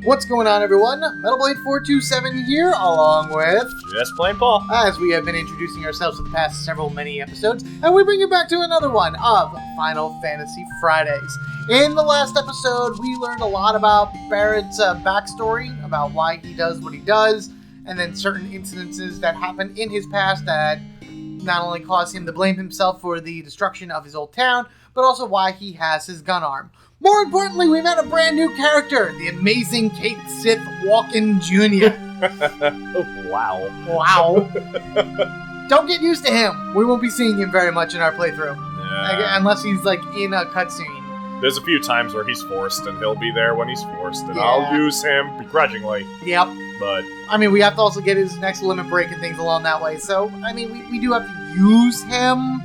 What's going on, everyone? MetalBlade427 here, along with... Just plain Paul. As we have been introducing ourselves for the past many episodes, and we bring you back to another one of Final Fantasy Fridays. In the last episode, we learned a lot about Barrett's backstory, about why he does what he does, and then certain incidences that happened in his past that not only caused him to blame himself for the destruction of his old town, but also why he has his gun arm. More importantly, we met a brand new character, the amazing Kate Sith Walken Jr. Wow. Wow. Don't get used to him. We won't be seeing him very much in our playthrough. Yeah. Unless he's, like, in a cutscene. There's a few times where he's forced, and he'll be there when he's forced, and Yeah. I'll use him begrudgingly. Yep. But I mean, we have to also get his next limit break and things along that way. So, I mean, we do have to use him,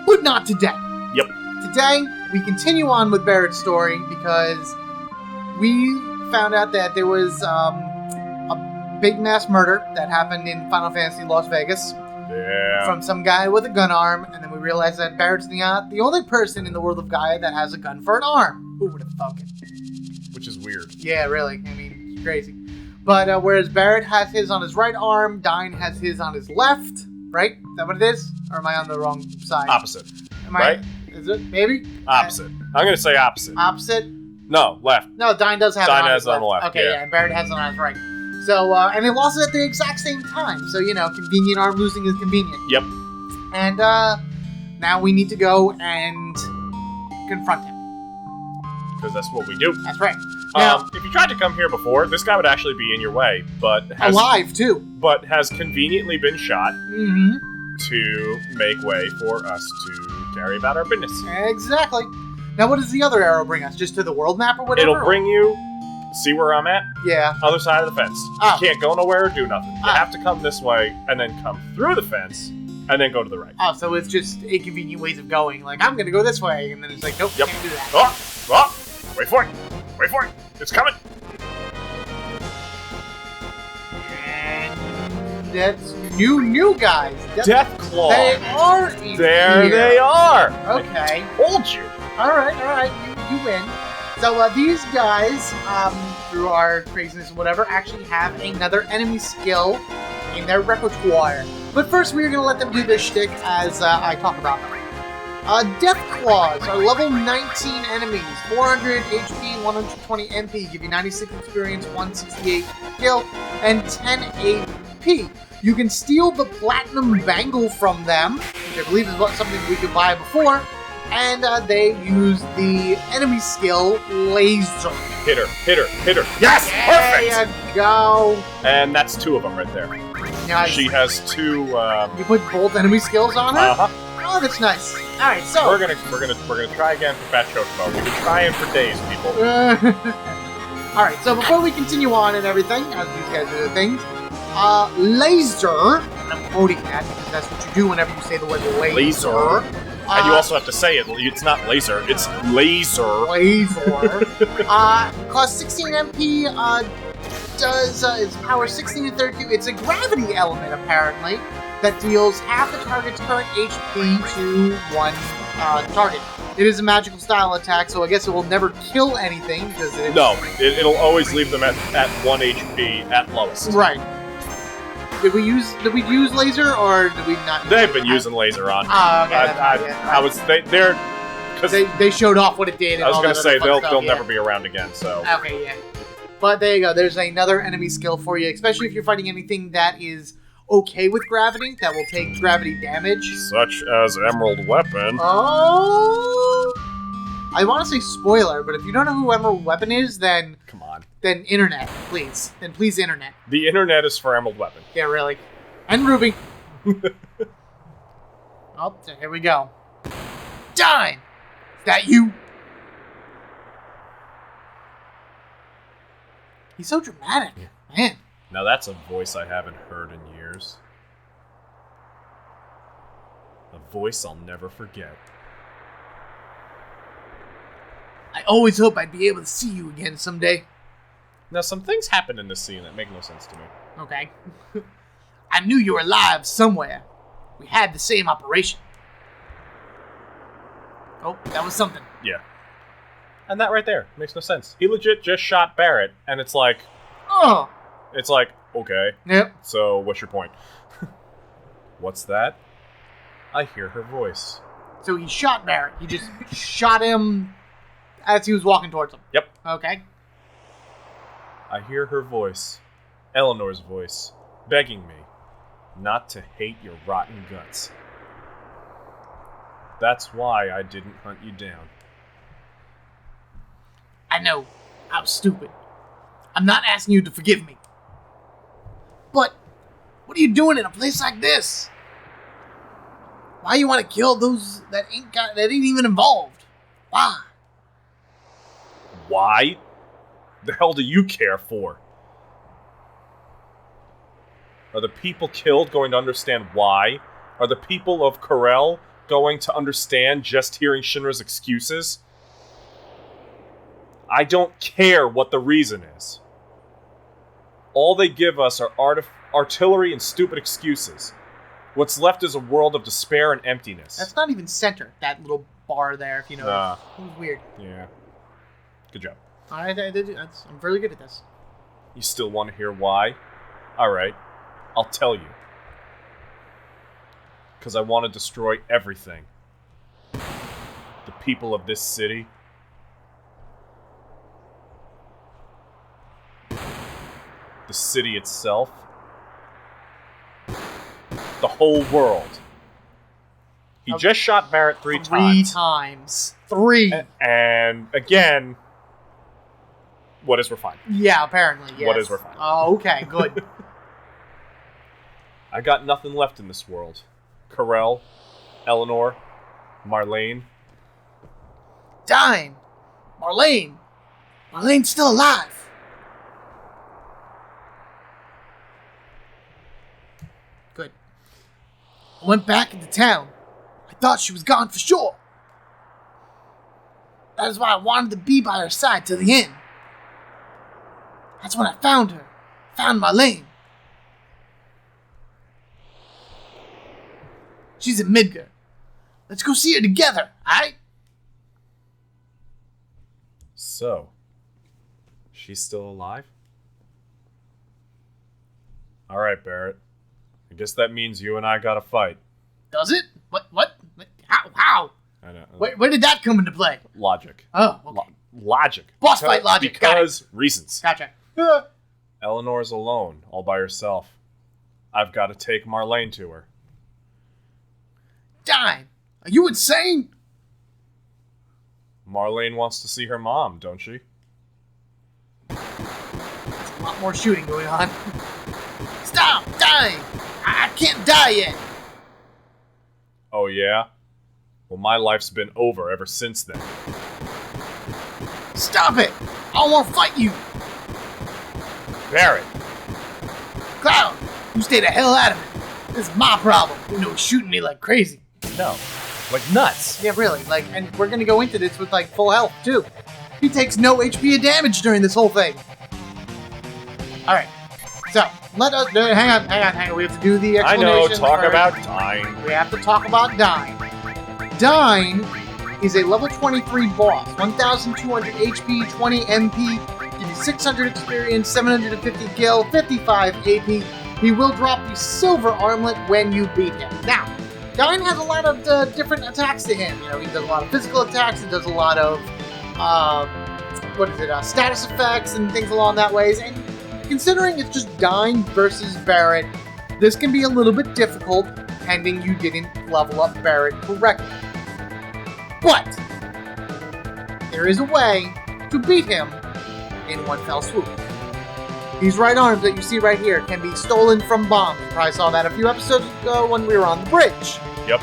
but not today. Yep. Today, we continue on with Barrett's story because we found out that there was a big mass murder that happened in Final Fantasy Las Vegas yeah. from some guy with a gun arm, and then we realized that Barrett's the only person in the world of Gaia that has a gun for an arm. Who would have thunk it? Which is weird. Yeah, really. I mean, it's crazy. But whereas Barrett has his on his right arm, Dine has his on his left, right? Is that what it is? Or am I on the wrong side? Opposite. Am I? Right? Is it? Maybe? Opposite. I'm going to say opposite. Opposite? No, left. No, Dine does have it Dine on has his it on the left, Okay, yeah. and Barrett has it on his right. So, and they lost it at the exact same time. So, convenient arm losing is convenient. Yep. And now we need to go and confront him. Because that's what we do. That's right. Now, If you tried to come here before, this guy would actually be in your way, but alive, too. But has conveniently been shot Mm-hmm. to make way for us to carry about our business. Exactly. Now, what does the other arrow bring us? Just to the world map or whatever? It'll bring you, see where I'm at? Yeah. Other side of the fence. Oh. You can't go nowhere or do nothing. You Oh. have to come this way, and then come through the fence, and then go to the right. Oh, so it's just inconvenient ways of going. Like, I'm going to go this way, and then it's like, nope, Yep. can't do that. Oh! Wait for it! Wait for it! It's coming! And that's new guys. Death Claw! They are in There here. they are! Okay. I told you! Alright, you win. So, these guys, through our craziness and whatever, actually have another enemy skill in their repertoire. But first, we're going to let them do their shtick as I talk about them. Death Claws are level 19 enemies, 400 HP, 120 MP, give you 96 experience, 168 skill, and 10 AP. You can steal the Platinum Bangle from them, which I believe is something we could buy before, and they use the enemy skill, Laser. Hit her. Yes! There Perfect! you go. And that's two of them right there. Nice. She has two, You put both enemy skills on her? Uh-huh. Oh, that's nice. Alright, so... We're gonna try again for Fat Chocobo. We've been trying for days, people. Alright, so before we continue on and everything, as these guys do the things, Laser, and I'm quoting that because that's what you do whenever you say the word laser. Laser. And you also have to say it. It's not laser, it's laser. Laser. Costs 16 MP, does its power 16 and 32. It's a gravity element, apparently, that deals half the target's current HP to one target. It is a magical style attack, so I guess it will never kill anything because it. No, it'll always leave them at 1 HP at lowest. Right. Did we use laser or did we not? They've been using laser on. Oh, okay. That's right. I was they're because they showed off what it did. And I was all gonna that say other fun they'll stuff, never be around again. So okay, yeah. But there you go. There's another enemy skill for you, especially if you're fighting anything that is okay with gravity, that will take gravity damage. Such as Emerald Weapon. Oh! I want to say spoiler, but if you don't know who Emerald Weapon is, then... Come on. Then internet, please. Then please internet. The internet is for Emerald Weapon. Yeah, really. And Ruby. Oh, here we go. Dine! Is that you? He's so dramatic. Man. Now that's a voice I haven't heard in years. A voice I'll never forget. I always hope I'd be able to see you again someday. Now some things happen in this scene that make no sense to me. Okay. I knew you were alive somewhere. We had the same operation. Oh, that was something. Yeah. And that right there makes no sense. He legit just shot Barrett, and it's like, Oh. okay. Yep. So, what's your point? What's that? I hear her voice. So he shot Barrett. He just shot him as he was walking towards him. Yep. Okay. I hear her voice, Eleanor's voice, begging me not to hate your rotten guts. That's why I didn't hunt you down. I know. I was stupid. I'm not asking you to forgive me. But what are you doing in a place like this? Why you want to kill those that ain't even involved? Why? Why? The hell do you care for? Are the people killed going to understand why? Are the people of Corel going to understand just hearing Shinra's excuses? I don't care what the reason is. All they give us are artillery and stupid excuses. What's left is a world of despair and emptiness. That's not even center, that little bar there, if you know. It was weird. Yeah. Good job. I did. I'm really good at this. You still want to hear why? Alright. I'll tell you. Because I want to destroy everything. The people of this city. The city itself. The whole world. He just shot Barrett three times. Three. And again, what is we're fine. Yeah, apparently, yes. What is we're fine. Oh, okay, good. I got nothing left in this world. Corel, Eleanor, Marlene. Dying. Marlene. Marlene's still alive. Good. I went back into town. I thought she was gone for sure. That is why I wanted to be by her side to the end. That's when I found her. Found Marlene. She's in Midgar. Let's go see her together, alright? So, she's still alive? Alright, Barrett. I guess that means you and I gotta fight. Does it? What? How? I know. Where did that come into play? Logic. Oh, okay. Logic. Boss fight logic. Because reasons. Gotcha. Eleanor's alone, all by herself. I've got to take Marlene to her. Dime, are you insane? Marlene wants to see her mom, don't she? There's a lot more shooting going on. Stop! Dying! I can't die yet! Oh yeah? Well, my life's been over ever since then. Stop it! I want to fight you! Barrett! Cloud, you stay the hell out of it. This is my problem. You know, shooting me like crazy. No. Like nuts. Yeah, really. And we're gonna go into this with, full health, too. He takes no HP of damage during this whole thing. Alright. So, let us... Hang on. We have to do the I explanation. know, talk first. about dying. We have to talk about Dyne. Dyne is a level 23 boss. 1,200 HP, 20 MP, give you 600 experience, 750 gil, 55 AP. He will drop the silver armlet when you beat him. Now, Dyne has a lot of different attacks to him. You know, he does a lot of physical attacks, he does a lot of, status effects and things along that ways. And considering it's just Dyne versus Barrett, this can be a little bit difficult, pending you didn't level up Barrett correctly. But there is a way to beat him in one fell swoop. These right arms that you see right here can be stolen from bombs. You probably saw that a few episodes ago when we were on the bridge. Yep.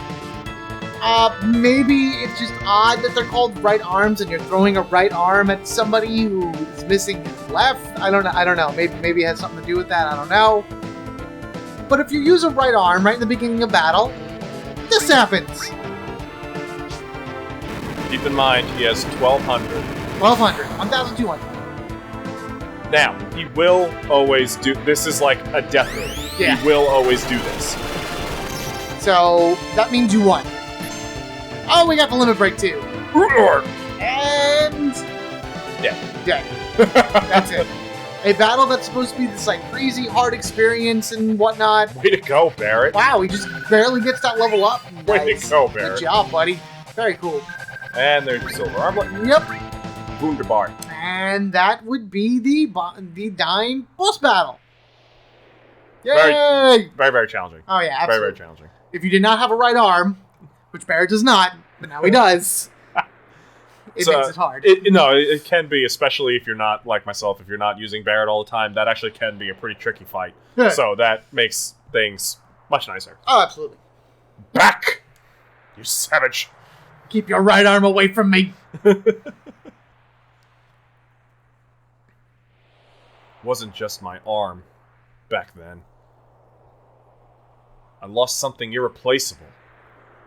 Maybe it's just odd that they're called right arms and you're throwing a right arm at somebody who is missing his left. I don't know. Maybe it has something to do with that. I don't know. But if you use a right arm right in the beginning of battle, this happens. Keep in mind, he has 1,200. 1,200. Now, he will always do... This is like a death move. Yeah. He will always do this. So, that means you won. Oh, we got the limit break too. And Dead. Dead. That's it. A battle that's supposed to be this like crazy hard experience and whatnot. Way to go, Barrett. Wow, he just barely gets that level up. Way to go, Barrett. Good job, buddy. Very cool. And there's the silver armlet. Yep. Wunderbar. And that would be the dying boss battle. Yay! Very, very challenging. Oh yeah, absolutely. Very, very challenging. If you did not have a right arm, which Barrett does not, but now he does, it makes it hard. It can be, especially if you're not, like myself, if you're not using Barrett all the time, that actually can be a pretty tricky fight. Yeah. So that makes things much nicer. Oh, absolutely. Back! You savage! Keep your right arm away from me. Wasn't just my arm back then. I lost something irreplaceable.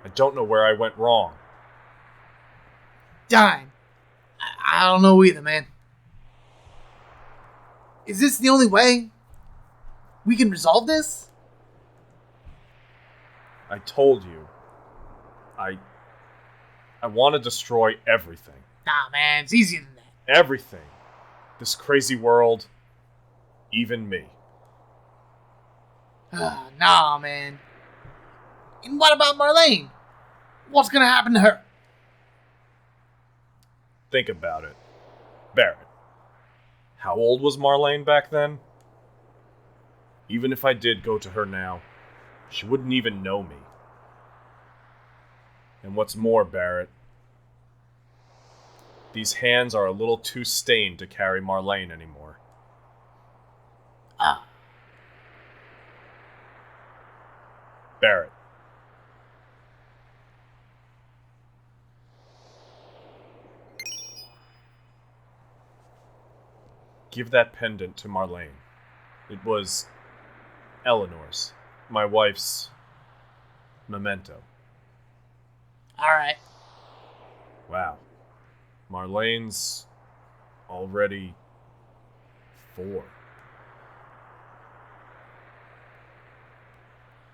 I don't know where I went wrong. Dying. I don't know either, man. Is this the only way we can resolve this? I told you. I want to destroy everything. Nah, man, it's easier than that. Everything. This crazy world. Even me. Nah, man. And what about Marlene? What's gonna happen to her? Think about it. Barrett. How old was Marlene back then? Even if I did go to her now, she wouldn't even know me. And what's more, Barrett, these hands are a little too stained to carry Marlene anymore. Ah. Barrett. Give that pendant to Marlene. It was Eleanor's, my wife's memento. Alright. Wow. Marlene's already 4.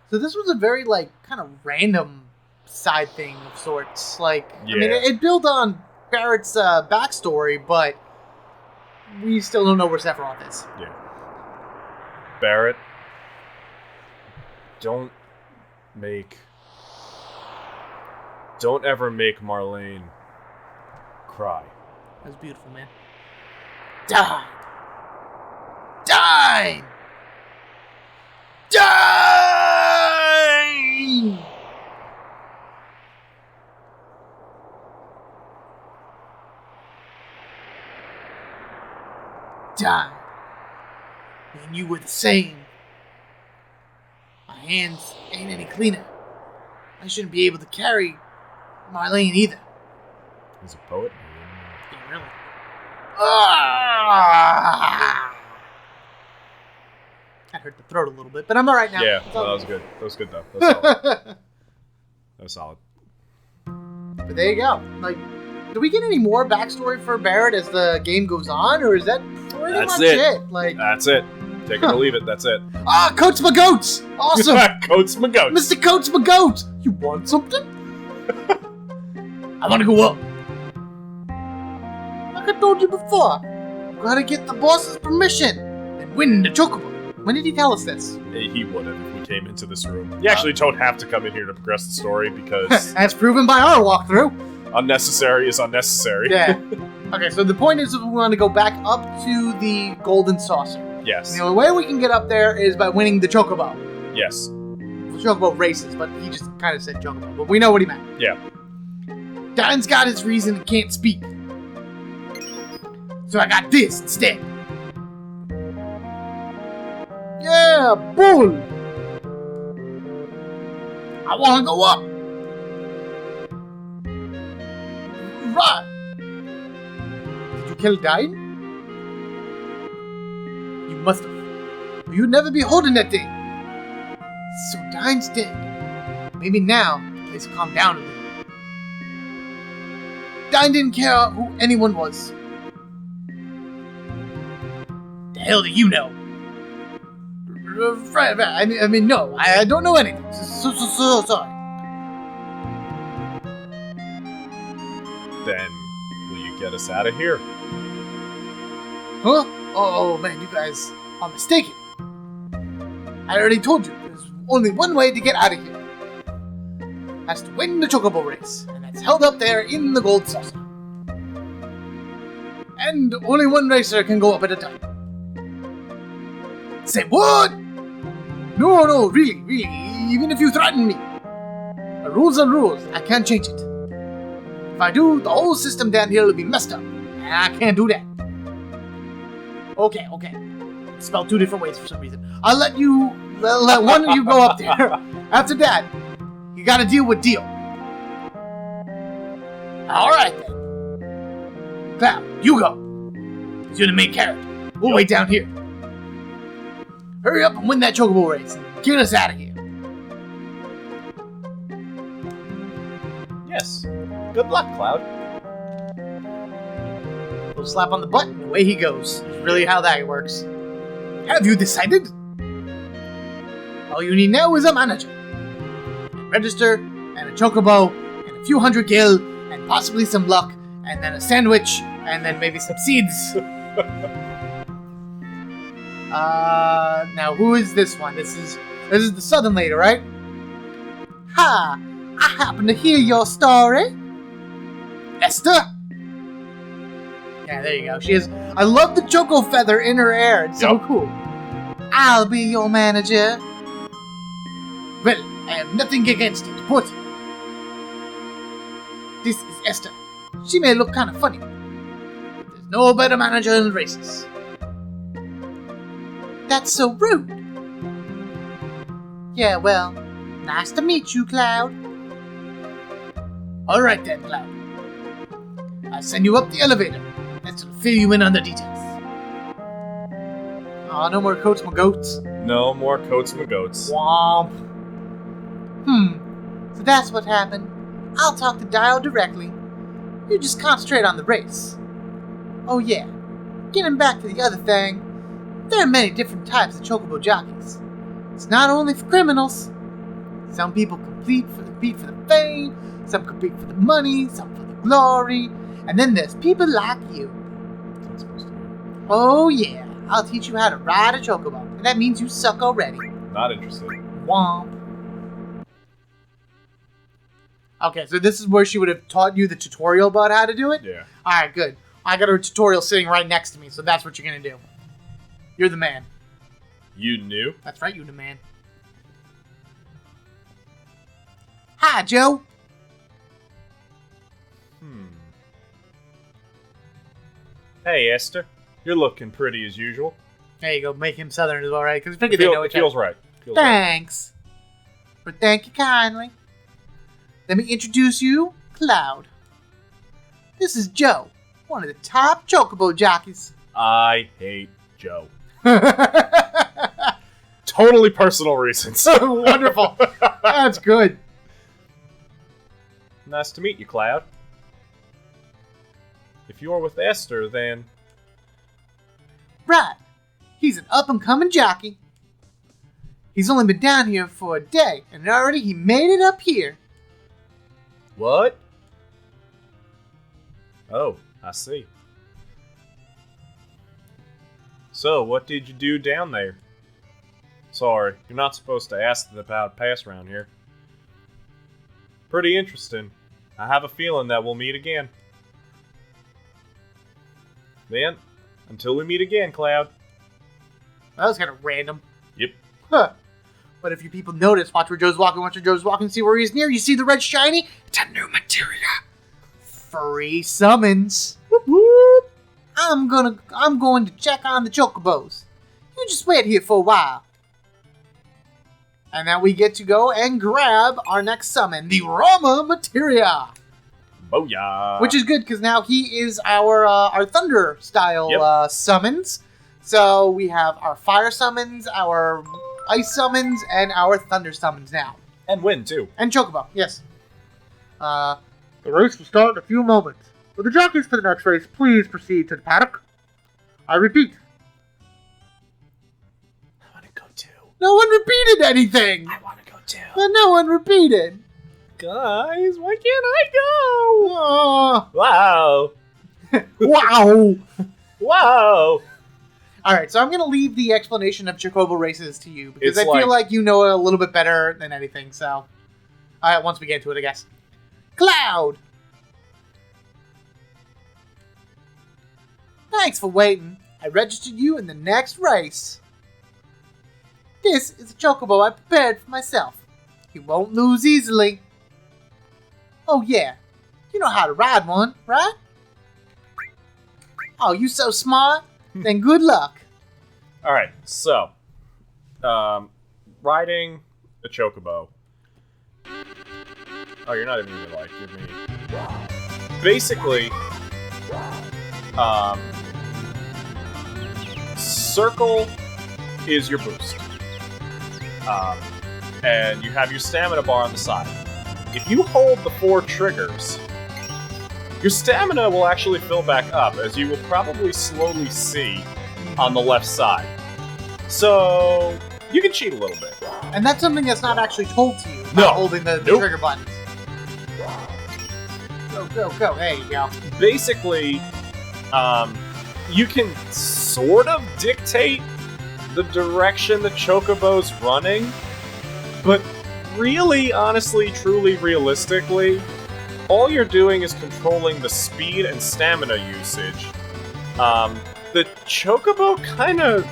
So this was a very, like, kind of random side thing of sorts. Like, Yeah. I mean, it built on Barrett's backstory, but we still don't know where Sephiroth is. Yeah. Barrett, don't ever make Marlene cry. That was beautiful, man. Die! Die! Die! Die. Me and you were the same. My hands ain't any cleaner. I shouldn't be able to carry Marlene either. He's a poet. Yeah, really. Ah! That hurt the throat a little bit, but I'm alright now. Yeah, no, that was good. That was good, though. That was solid. That was solid. But there you go. Like, do we get any more backstory for Barrett as the game goes on, or is that pretty That's much it. it? Like, That's it. Take it or leave it. That's it. ah, Coats my goats! Awesome! Coats my goats. Mr. Coats my goats! You want something? I want to go up. Like I told you before, gotta get the boss's permission and win the Chocobo. When did he tell us this? He would have if we came into this room. You actually don't have to come in here to progress the story because As proven by our walkthrough. unnecessary is unnecessary. Yeah. Okay, so the point is that we want to go back up to the Golden Saucer. Yes. And the only way we can get up there is by winning the Chocobo. Yes. The Chocobo races, but he just kind of said Chocobo. But we know what he meant. Yeah. Dan's got his reason and can't speak. So I got this instead. Yeah, bull! I want to go up. Right. Did you kill Dine? You must have. Or you'd never be holding that thing. So Dine's dead. Maybe now, the place calmed down a little. Dine didn't care who anyone was. The hell do you know? I mean, no, I don't know anything. So sorry. Then, will you get us out of here? Huh? Oh man, you guys are mistaken. I already told you, there's only one way to get out of here. That's to win the Chocobo race, and that's held up there in the gold saucer. And only one racer can go up at a time. Say what? No, really, even if you threaten me. The rules are rules, I can't change it. If I do, the whole system down here will be messed up, and I can't do that. Okay. Spelled two different ways for some reason. I'll let one of you go up there. After that, you gotta deal with Deal. Alright then. Cloud, you go. You're the main character. We'll wait down here. Hurry up and win that Chocobo race and get us out of here. Yes. Good luck, Cloud. Little slap on the butt and away he goes. That's really how that works. Have you decided? All you need now is a manager. And register, and a Chocobo, and a few hundred gil, and possibly some luck, and then a sandwich, and then maybe some seeds. Now who is this one? This is the southern lady, right? Ha! I happen to hear your story. Esther? Yeah, there you go. She is. I love the choco feather in her hair. It's so cool. I'll be your manager. Well, I have nothing against it, but this is Esther. She may look kind of funny, but there's no better manager in the races. That's so rude. Yeah, well, nice to meet you, Cloud. Alright then, Cloud. I'll send you up the elevator. Let's fill you in on the details. Aw, no more coats my goats. No more coats my goats. Womp. So that's what happened. I'll talk to Dial directly. You just concentrate on the race. Oh yeah, getting back to the other thing, there are many different types of Chocobo jockeys. It's not only for criminals. Some people compete for the fame, some compete for the money, some for the glory, and then there's people like you. That's supposed to be. Oh yeah, I'll teach you how to ride a Chocobo, and that means you suck already. Not interested. Womp. Okay, so this is where she would have taught you the tutorial about how to do it? Yeah. Alright, good. I got her tutorial sitting right next to me, so that's what you're gonna do. You're the man. You knew? That's right, you're the man. Hi, Joe. Hey, Esther. You're looking pretty as usual. There you go, make him southern as well, right? Because figured they know each other. Feels right. Feels right. Thanks. But thank you kindly. Let me introduce you, Cloud. This is Joe, one of the top Chocobo jockeys. I hate Joe. Totally personal reasons. Wonderful. That's good. Nice to meet you, Cloud. If you're with Esther, then... Right. He's an up-and-coming jockey. He's only been down here for a day, and already he made it up here. What? Oh, I see. So, what did you do down there? Sorry, you're not supposed to ask about past around here. Pretty interesting. I have a feeling that we'll meet again. Then, until we meet again, Cloud. That was kind of random. Yep. Huh. But if you people notice, watch where Joe's walking, see where he's near. You see the red shiny? It's a new materia. Free summons. Whoop, whoop. I'm going to check on the Chocobos. You just wait here for a while. And now we get to go and grab our next summon, the Rama materia. Booyah! Which is good because now he is our thunder style summons. So we have our fire summons, our ice summons, and our thunder summons now. And wind too. And Chocobo, yes. The race will start in a few moments. Will the jockeys for the next race please proceed to the paddock? I repeat. I want to go too. No one repeated anything! I want to go too. But no one repeated. Guys, why can't I go? Oh. Wow. Wow. Wow. Alright, so I'm going to leave the explanation of Chocobo races to you, because It's I feel like you know it a little bit better than anything, so... Alright, once we get into it, I guess. Cloud! Thanks for waiting. I registered you in the next race. This is a Chocobo I prepared for myself. You won't lose easily. Oh yeah, you know how to ride one, right? Oh, you so smart? Then good luck. Alright, so... riding a Chocobo. Oh, you're not even gonna, like, give me... Basically... Circle is your boost. And you have your stamina bar on the side. If you hold the 4 triggers, your stamina will actually fill back up, as you will probably slowly see on the left side. So, you can cheat a little bit. And that's something that's not actually told to you by No. holding the trigger buttons. Go, go, go. There you go. Basically, you can sort of dictate the direction the Chocobo's running, but really, honestly, truly, realistically, all you're doing is controlling the speed and stamina usage. The Chocobo kind of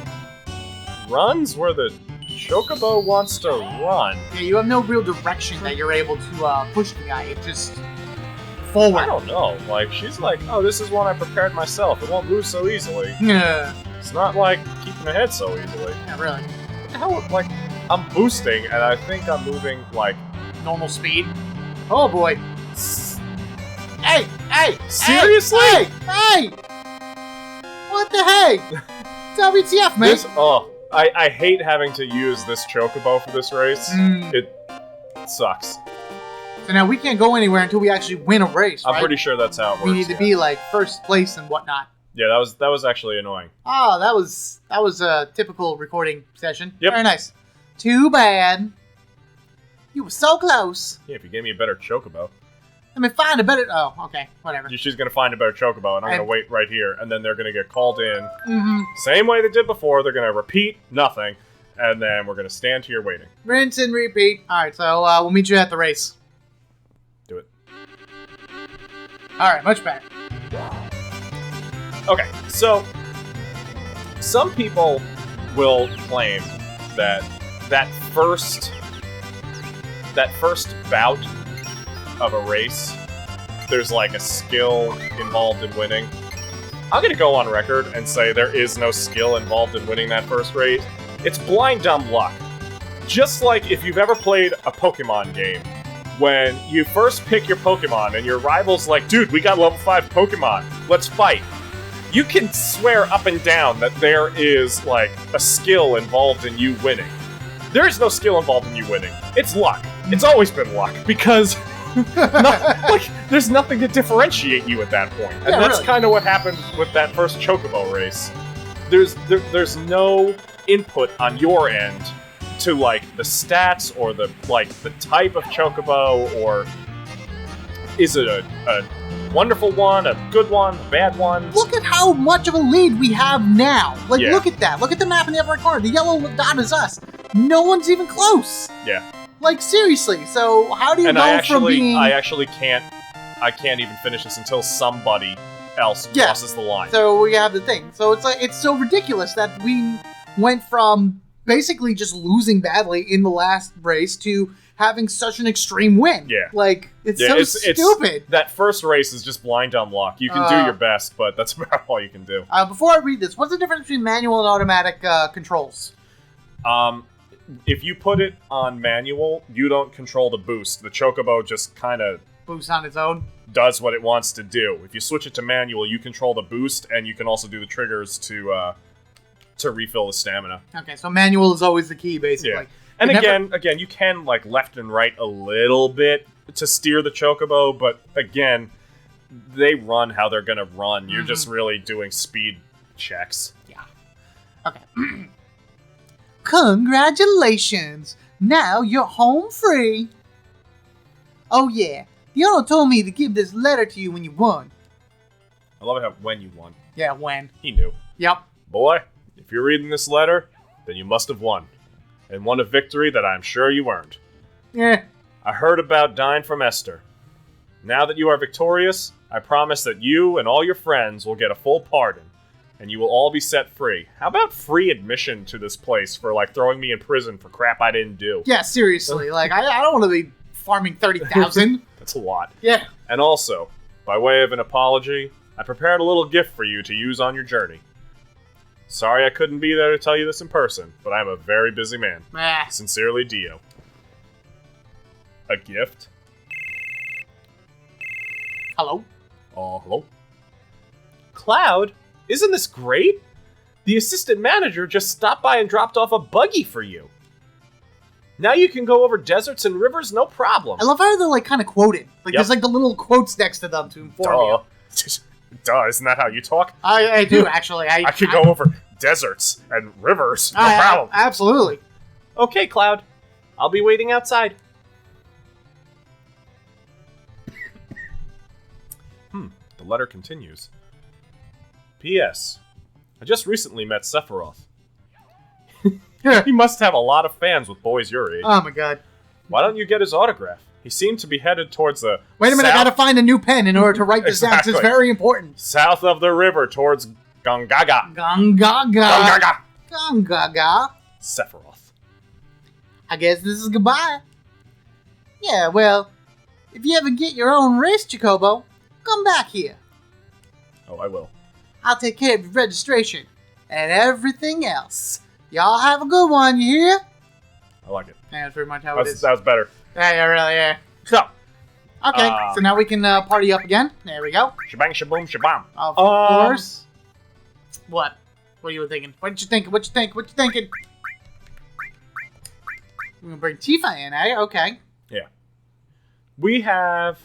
runs where the Chocobo wants to run. Yeah, you have no real direction that you're able to push the guy. It just... forward. I don't know. Like, she's like, oh, this is one I prepared myself. It won't lose so easily. Yeah. It's not like keeping ahead so easily. Yeah, really. What the hell? Like, I'm boosting, and I think I'm moving, like... Normal speed. Oh, boy. Hey! Hey! Seriously? Hey! Hey! What the hey? It's WTF, mate. I hate having to use this Chocobo for this race. It sucks. So now we can't go anywhere until we actually win a race, right? I'm pretty sure that's how it works. We need to be, like, first place and whatnot. Yeah, that was actually annoying. Oh, that was a typical recording session. Yep. Very nice. Too bad. You were so close. Yeah, if you gave me a better Chocobo. Let me find a better... Oh, okay. Whatever. She's going to find a better Chocobo, and I'm going to wait right here, and then they're going to get called in. Mm-hmm. Same way they did before. They're going to repeat nothing, and then we're going to stand here waiting. Rinse and repeat. All right, so we'll meet you at the race. Do it. All right, much better. Okay, so some people will claim that that first bout of a race, there's like a skill involved in winning. I'm gonna go on record and say there is no skill involved in winning that first race. It's blind dumb luck. Just like if you've ever played a Pokemon game, when you first pick your Pokemon and your rival's like, dude, we got level 5 Pokemon, let's fight. You can swear up and down that there is, like, a skill involved in you winning. There is no skill involved in you winning. It's luck. It's always been luck, because there's nothing to differentiate you at that point. And Yeah, that's really. kind of what happened with that first Chocobo race. There's no input on your end to, like, the stats or the type of Chocobo, or is it a wonderful one, a good one, a bad one? Look at how much of a lead we have now. Like, Yeah. look at that. Look at the map in the upper right corner. The yellow dot is us. No one's even close. Yeah. Like, seriously. So how do you And go I from being... actually can't even finish this until somebody else Yeah. crosses the line. So we have the thing. So it's like, it's so ridiculous that we went from basically just losing badly in the last race to having such an extreme win. Yeah. Like, it's Yeah, so stupid. That first race is just blind dumb luck. You can do your best, but that's about all you can do. Before I read this, what's the difference between manual and automatic controls? If you put it on manual, you don't control the boost. The Chocobo just kind of Boost on its own? does what it wants to do. If you switch it to manual, you control the boost, and you can also do the triggers to refill the stamina. Okay, so manual is always the key, basically. Yeah. And again, you can, like, left and right a little bit to steer the Chocobo, but again, they run how they're gonna run. You're just really doing speed checks. Yeah. Okay. Congratulations! Now you're home free! Oh yeah, the owner told me to give this letter to you when you won. I love it how when you won. Yeah, when. He knew. Yep. Boy, If you're reading this letter, then you must have won. And won a victory that I'm sure you earned. Yeah. I heard about dying from Esther. Now that you are victorious, I promise that you and all your friends will get a full pardon, and you will all be set free. How about free admission to this place for, like, throwing me in prison for crap I didn't do? Yeah, seriously. Like, I don't want to be farming 30,000. That's a lot. Yeah. And also, by way of an apology, I prepared a little gift for you to use on your journey. Sorry I couldn't be there to tell you this in person, but I'm a very busy man. Sincerely, Dio. A gift? Hello? Hello? Cloud? Isn't this great? The assistant manager just stopped by and dropped off a buggy for you. Now you can go over deserts and rivers, no problem. I love how they're, like, kind of quoted. Like, there's, like, the little quotes next to them to inform you. Duh, isn't that how you talk? I do, actually. I could go over deserts and rivers, no problem. Absolutely. Okay, Cloud. I'll be waiting outside. The letter continues. P.S. I just recently met Sephiroth. He must have a lot of fans with boys your age. Oh my god. Why don't you get his autograph? He seemed to be headed towards the Wait a minute, I gotta find a new pen in order to write this down, 'cause it's very important. South of the river towards Gongaga. Gongaga. Gongaga. Sephiroth. I guess this is goodbye. Yeah, well, if you ever get your own race, Chocobo, come back here. Oh, I will. I'll take care of your registration and everything else. Y'all have a good one, you hear? I like it. Yeah, that's pretty much how it is. That was better. Yeah, really, yeah. So. Okay, so now we can party up again. There we go. Shabang, shaboom, shabam. Of course. What? What are you thinking? What did you think? What you think? What you thinking? We're gonna bring Tifa in, eh? Okay. Yeah. We have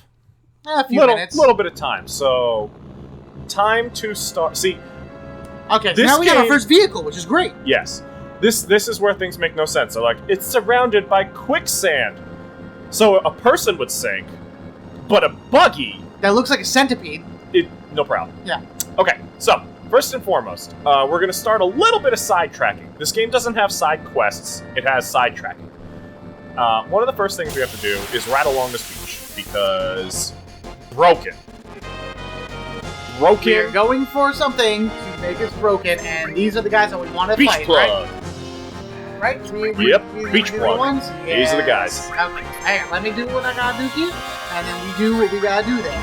a few minutes. Little bit of time. So, time to start. See. Okay, so now we got our first vehicle, which is great. Yes. This is where things make no sense. So, like, it's surrounded by quicksand. So a person would sink, but a buggy... That looks like a centipede. No problem. Yeah. Okay, so, first and foremost, we're going to start a little bit of sidetracking. This game doesn't have side quests, it has sidetracking. One of the first things we have to do is ride along this beach, because... Broken. We're going for something to make us broken, and these are the guys that we want to fight, plug. Right? Yep, beach plug. Yes. These are the guys. Okay, hang on, let me do what I gotta do here, and then we do what we gotta do there.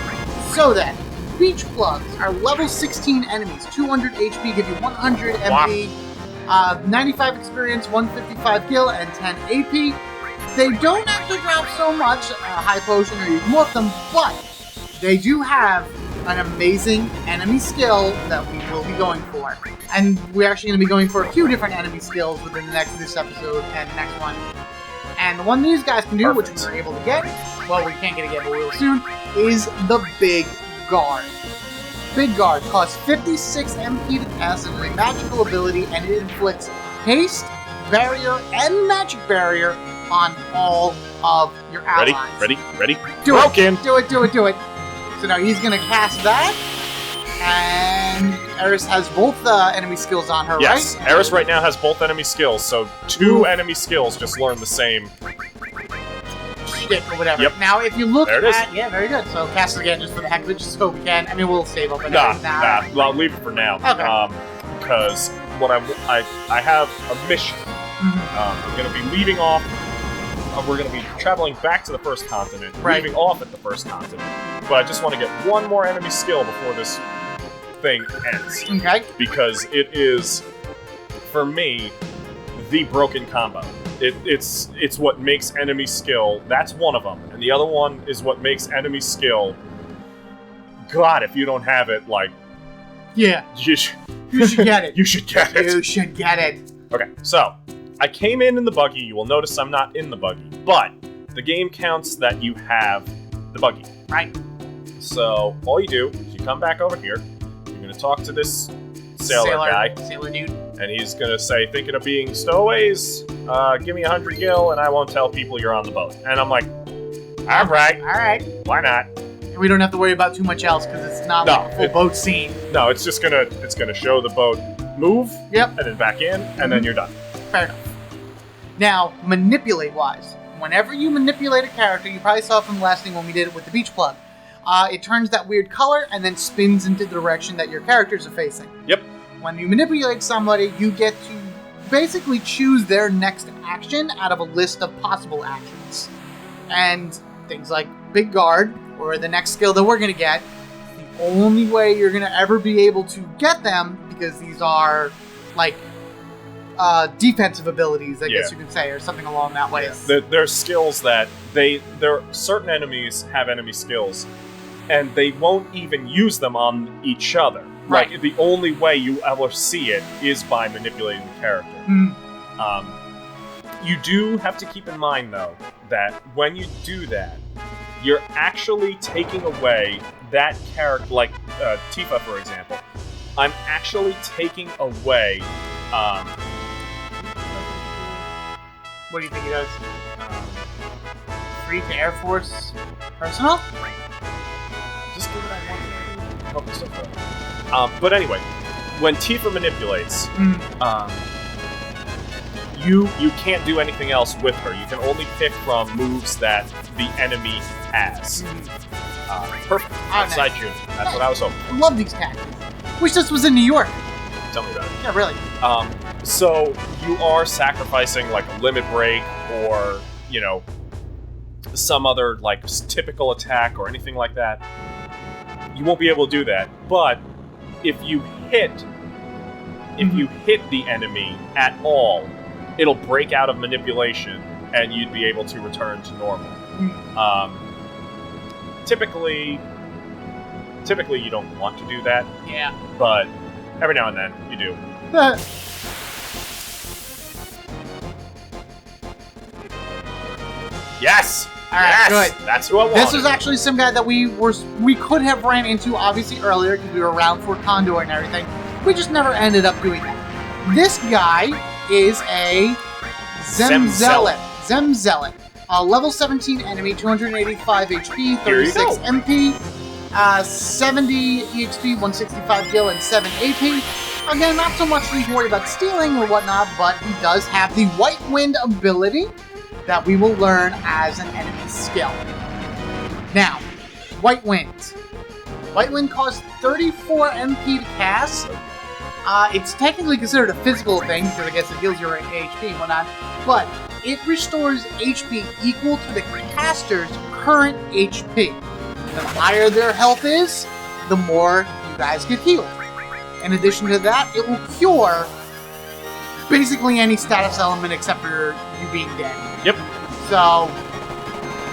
So then, beach plugs are level 16 enemies, 200 HP, give you 100 MP, 95 experience, 155 gil, and 10 AP. They don't actually drop so much, high potion, or you can whoop them, but they do have an amazing enemy skill that we will be going for. And we're actually going to be going for a few different enemy skills within this episode and the next one. And the one these guys can do, which we were able to get, well, we can't get it yet, but we will soon, is the Big Guard. Big Guard costs 56 MP to cast and is a magical ability, and it inflicts haste, barrier, and magic barrier on all of your allies. Ready? Do it. So now he's going to cast that, and Eris has both enemy skills on her, yes, right? Yes, Eris right now has both enemy skills, so two enemy skills just learn the same... Shit, or whatever. Yep. Now, if you look there it is. Yeah, very good. So cast it again just for the heck of it, just so we can. I mean, we'll save up. Nah, I'll leave it for now. Okay. Because what I have a mission. I'm going to be leaving off... we're going to be traveling back to the first continent, leaving off at the first continent. But I just want to get one more enemy skill before this thing ends. Okay. Because it is, for me, the broken combo. It's what makes enemy skill. That's one of them. And the other one is what makes enemy skill. God, if you don't have it, like... Yeah. You should get it. You should get it. You should get it. Okay, so... I came in the buggy. You will notice I'm not in the buggy. But the game counts that you have the buggy. Right. So all you do is you come back over here. You're going to talk to this sailor guy. Sailor dude. And he's going to say, thinking of being stowaways? Give me 100 gil and I won't tell people you're on the boat. And I'm like, all right. Why not? And we don't have to worry about too much else because it's not like a full boat scene. No, it's just gonna show the boat. move, Yep. and then back in, and then you're done. Fair enough. Now, manipulate-wise, whenever you manipulate a character, you probably saw from the last thing when we did it with the beach plug, it turns that weird color and then spins into the direction that your characters are facing. Yep. When you manipulate somebody, you get to basically choose their next action out of a list of possible actions. And things like Big Guard, or the next skill that we're going to get, the only way you're going to ever be able to get them, because these are, like, defensive abilities, I guess you could say, or something along that way. There's skills that certain enemies have enemy skills, and they won't even use them on each other. Right. Like, the only way you ever see it is by manipulating the character. You do have to keep in mind, though, that when you do that, you're actually taking away that character, like Tifa, for example. I'm actually taking away... what do you think he does? Free to Air Force personnel? Just do what I want to do. But anyway, when Tifa manipulates, you can't do anything else with her. You can only pick from moves that the enemy has. Perfect. Outside June. That's what I was hoping. I love these tactics. Wish this was in New York. Tell me about it. Yeah, really. So you are sacrificing like a limit break or, some other like typical attack or anything like that. You won't be able to do that. But if you hit the enemy at all, it'll break out of manipulation and you'd be able to return to normal. Typically you don't want to do that. Yeah. But every now and then you do. Yes! Alright, yes! good. That's who I wanted. This was actually some guy that we could have ran into, obviously, earlier, because we were around for Condor and everything. We just never ended up doing that. This guy is a Zemzealot. Zemzealot. Level 17 enemy, 285 HP, 36 MP, 70 EXP, 165 gil, and 7 AP. Again, not so much to be worried about stealing or whatnot, but he does have the White Wind ability that we will learn as an enemy skill. Now, White Wind. White Wind costs 34 MP to cast. It's technically considered a physical thing, because I guess it heals your HP and whatnot, but it restores HP equal to the caster's current HP. The higher their health is, the more you guys get healed. In addition to that, it will cure basically any status element except for you being dead. Yep. So,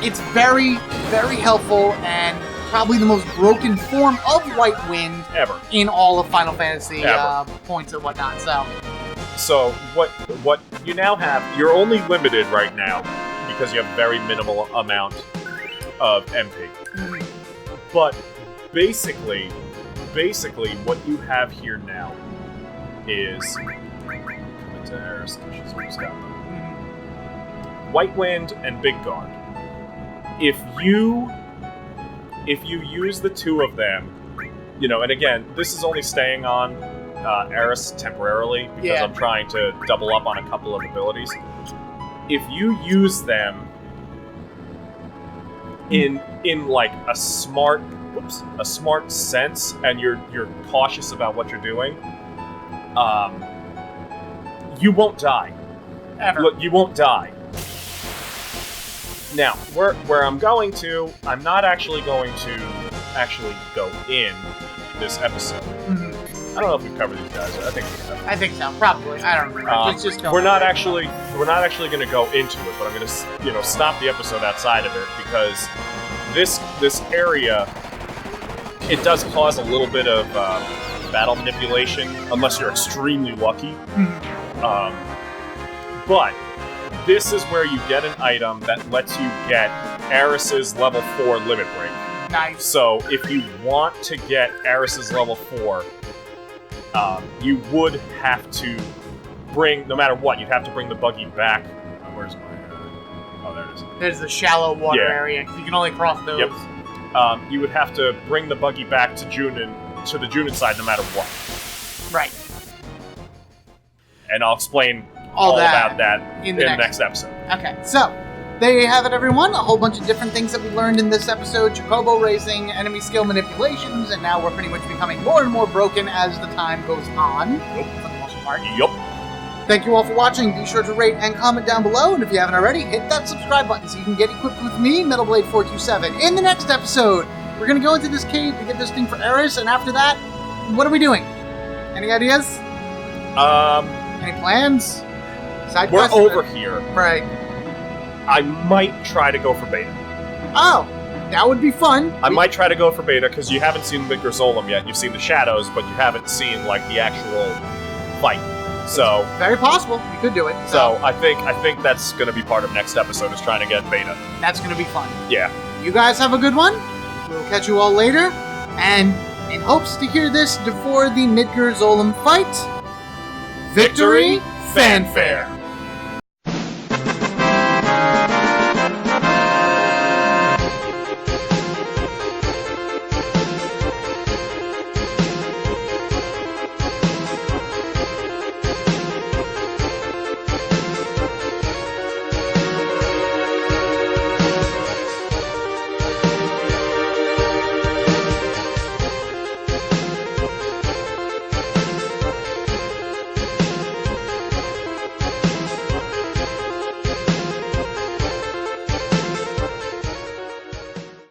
it's very, very helpful and probably the most broken form of White Wind ever in all of Final Fantasy points and whatnot. So what you now have, you're only limited right now because you have very minimal amount of MP. But basically what you have here now is White Wind and Big Guard. If you use the two of them, and again, this is only staying on Eris temporarily because I'm trying to double up on a couple of abilities. If you use them in like a smart sense, and you're cautious about what you're doing, you won't die. Ever. Look, you won't die. Now, where I'm going to, I'm not actually going to go in this episode. I don't know if we've covered these guys. I think we have. I think so, probably. I don't remember. Let's just go. We're not actually going to go into it, but I'm going to stop the episode outside of it because this area, it does cause a little bit of battle manipulation unless you're extremely lucky. But this is where you get an item that lets you get Eris's level 4 limit break. Nice. So if you want to get Eris's level 4, you would have to no matter what, you'd have to bring the buggy back. Where's my... oh, there it is. There's the shallow water area. You can only cross those. Yep. You would have to bring the buggy back to the Junin side no matter what. Right. and I'll explain All that about that in the next episode. Okay, so there you have it, everyone. A whole bunch of different things that we learned in this episode. Chocobo racing, enemy skill manipulations, and now we're pretty much becoming more and more broken as the time goes on. Yup. For the most part. Yup. Thank you all for watching. Be sure to rate and comment down below, and if you haven't already, hit that subscribe button so you can get equipped with me, MetalBlade427. In the next episode, we're going to go into this cave to get this thing for Eris, and after that, what are we doing? Any ideas? Any plans? Side We're quests? over here. Right. I might try to go for beta. Oh, that would be fun. I might try to go for beta because you haven't seen Midgard's yet. You've seen the shadows, but you haven't seen like the actual fight. So Very possible. You could do it. So I think that's going to be part of next episode is trying to get beta. That's going to be fun. Yeah. You guys have a good one. We'll catch you all later. And in hopes to hear this before the Midgard fight, victory, fanfare.